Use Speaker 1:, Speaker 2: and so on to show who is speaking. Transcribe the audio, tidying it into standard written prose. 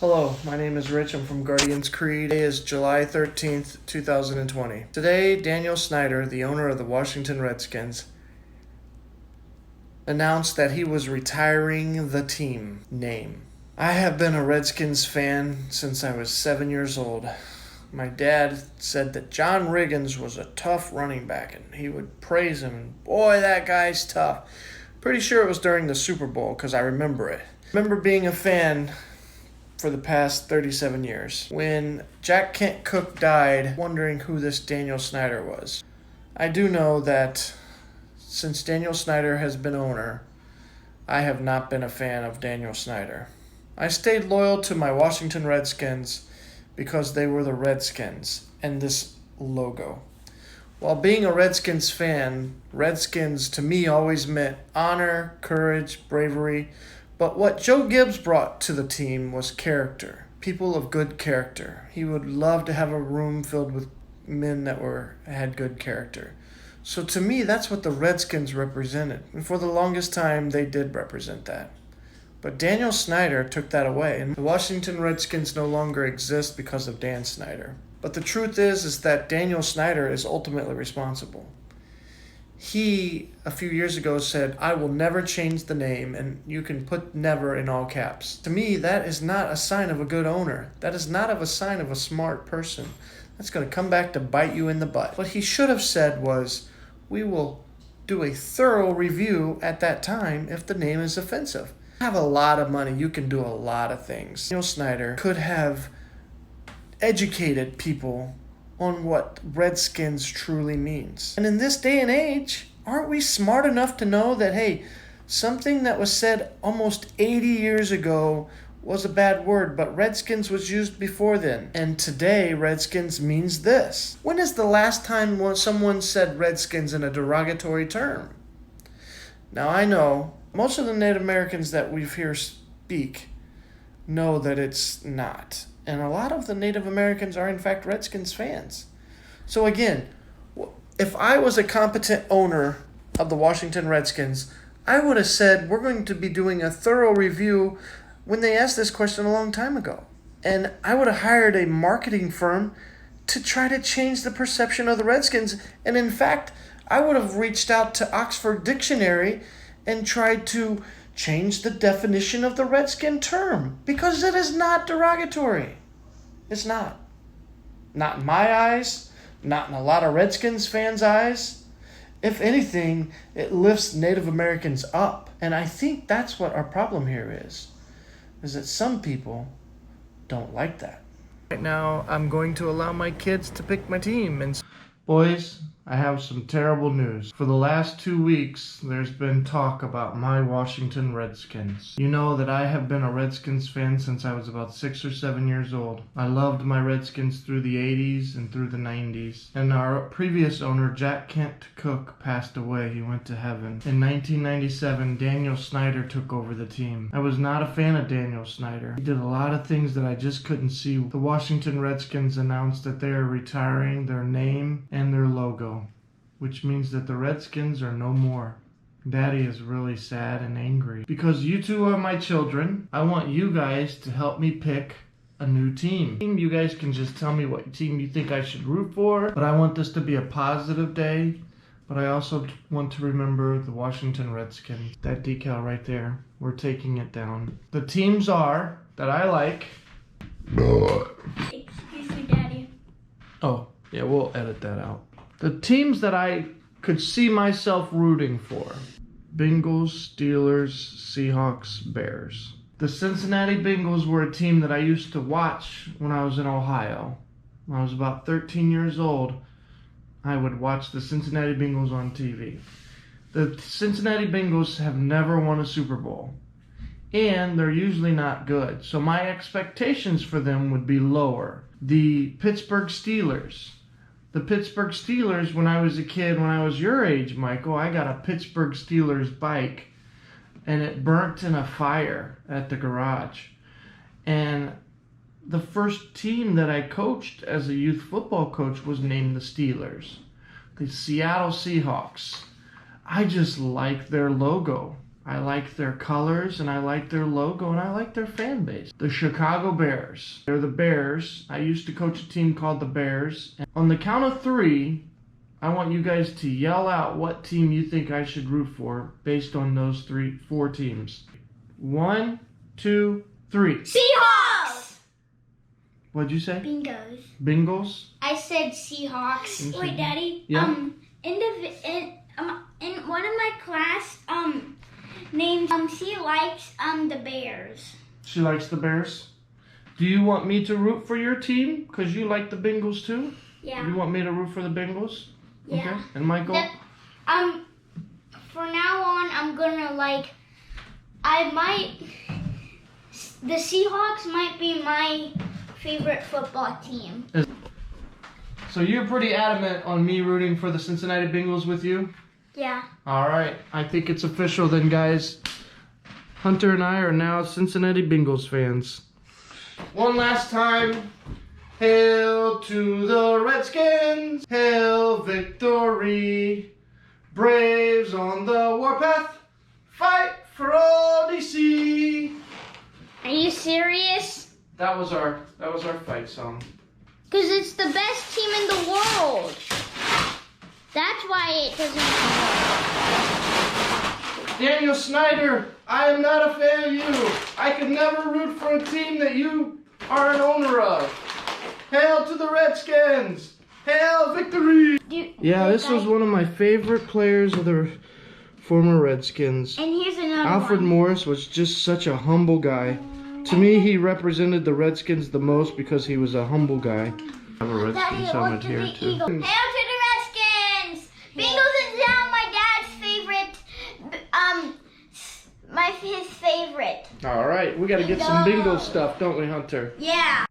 Speaker 1: Hello, my name is Rich. I'm from Guardians Creed. Today is July 13th, 2020. Today, Daniel Snyder, the owner of the Washington Redskins, announced that he was retiring the team name. I have been a Redskins fan since I was 7 years old. My dad said that John Riggins was a tough running back, and he would praise him. Boy, that guy's tough. Pretty sure it was during the Super Bowl, because I remember it. I remember being a fan for the past 37 years. When Jack Kent Cooke died, wondering who this Daniel Snyder was. I do know that since Daniel Snyder has been owner, I have not been a fan of Daniel Snyder. I stayed loyal to my Washington Redskins because they were the Redskins and this logo. While being a Redskins fan, Redskins to me always meant honor, courage, bravery. But what Joe Gibbs brought to the team was character, people of good character. He would love to have a room filled with men that had good character. So to me, that's what the Redskins represented. And for the longest time, they did represent that. But Daniel Snyder took that away, and the Washington Redskins no longer exist because of Dan Snyder. But the truth is that Daniel Snyder is ultimately responsible. He, a few years ago, said, "I will never change the name," and you can put never in all caps. To me, that is not a sign of a good owner. That is not a sign of a smart person. That's going to come back to bite you in the butt. What he should have said was, "We will do a thorough review at that time if the name is offensive." You have a lot of money. You can do a lot of things. Daniel Snyder could have educated people on what Redskins truly means. And in this day and age, aren't we smart enough to know that, hey, something that was said almost 80 years ago was a bad word, but Redskins was used before then. And today, Redskins means this. When is the last time someone said Redskins in a derogatory term? Now, I know most of the Native Americans that we hear speak know that it's not. And a lot of the Native Americans are, in fact, Redskins fans. So again, if I was a competent owner of the Washington Redskins, I would have said, we're going to be doing a thorough review when they asked this question a long time ago. And I would have hired a marketing firm to try to change the perception of the Redskins. And in fact, I would have reached out to Oxford Dictionary and tried to change the definition of the Redskin term, because it is not derogatory. It's not. Not in my eyes, not in a lot of Redskins fans' eyes. If anything, it lifts Native Americans up. And I think that's what our problem here is that some people don't like that. Right now, I'm going to allow my kids to pick my team. And boys, I have some terrible news. For the last 2 weeks, there's been talk about my Washington Redskins. You know that I have been a Redskins fan since I was about 6 or 7 years old. I loved my Redskins through the 80s and through the 90s. And our previous owner, Jack Kent Cooke, passed away. He went to heaven. In 1997, Daniel Snyder took over the team. I was not a fan of Daniel Snyder. He did a lot of things that I just couldn't see. The Washington Redskins announced that they are retiring their name and their logo, which means that the Redskins are no more. Daddy is really sad and angry. Because you two are my children, I want you guys to help me pick a new team. You guys can just tell me what team you think I should root for, but I want this to be a positive day. But I also want to remember the Washington Redskins. That decal right there, we're taking it down. The teams are, that I like.
Speaker 2: Excuse me, Daddy.
Speaker 1: Oh, yeah, we'll edit that out. The teams that I could see myself rooting for: Bengals, Steelers, Seahawks, Bears. The Cincinnati Bengals were a team that I used to watch when I was in Ohio. When I was about 13 years old, I would watch the Cincinnati Bengals on TV. The Cincinnati Bengals have never won a Super Bowl, and they're usually not good. So my expectations for them would be lower. The Pittsburgh Steelers. The Pittsburgh Steelers, when I was a kid, when I was your age, Michael, I got a Pittsburgh Steelers bike, and it burnt in a fire at the garage. And the first team that I coached as a youth football coach was named the Steelers. The Seattle Seahawks. I just like their logo. I like their colors, and I like their logo, and I like their fan base. The Chicago Bears. They're the Bears. I used to coach a team called the Bears. And on the count of 3, I want you guys to yell out what team you think I should root for based on those 4 teams. 1, 2, 3.
Speaker 2: Seahawks!
Speaker 1: What'd you say?
Speaker 2: Bingos.
Speaker 1: Bengals?
Speaker 2: I said Seahawks.
Speaker 1: Okay.
Speaker 2: Wait, Daddy.
Speaker 1: Yeah?
Speaker 2: In one of my class, named, she likes, the Bears.
Speaker 1: She likes the Bears. Do you want me to root for your team? Because you like the Bengals too?
Speaker 2: Yeah.
Speaker 1: You want me to root for the Bengals?
Speaker 2: Yeah.
Speaker 1: Okay. And Michael?
Speaker 2: For now on, I'm gonna the Seahawks might be my favorite football team.
Speaker 1: So you're pretty adamant on me rooting for the Cincinnati Bengals with you?
Speaker 2: Yeah.
Speaker 1: All right. I think it's official then, guys. Hunter and I are now Cincinnati Bengals fans. One last time. Hail to the Redskins. Hail victory. Braves on the warpath. Fight for all DC.
Speaker 2: Are you serious?
Speaker 1: That was our fight song.
Speaker 2: Because it's the best team in the world. That's why it doesn't work.
Speaker 1: Daniel Snyder, I am not a fan of you. I could never root for a team that you are an owner of. Hail to the Redskins. Hail victory. Yeah, this was one of my favorite players of the former Redskins.
Speaker 2: And here's another
Speaker 1: Alfred
Speaker 2: one.
Speaker 1: Morris was just such a humble guy. To me, he represented the Redskins the most because he was a humble guy. I have a Redskins helmet here too.
Speaker 2: Hail to the Redskins! Bengals is now my dad's favorite. His favorite.
Speaker 1: All right, we got to get some Bengals stuff, don't we, Hunter?
Speaker 2: Yeah.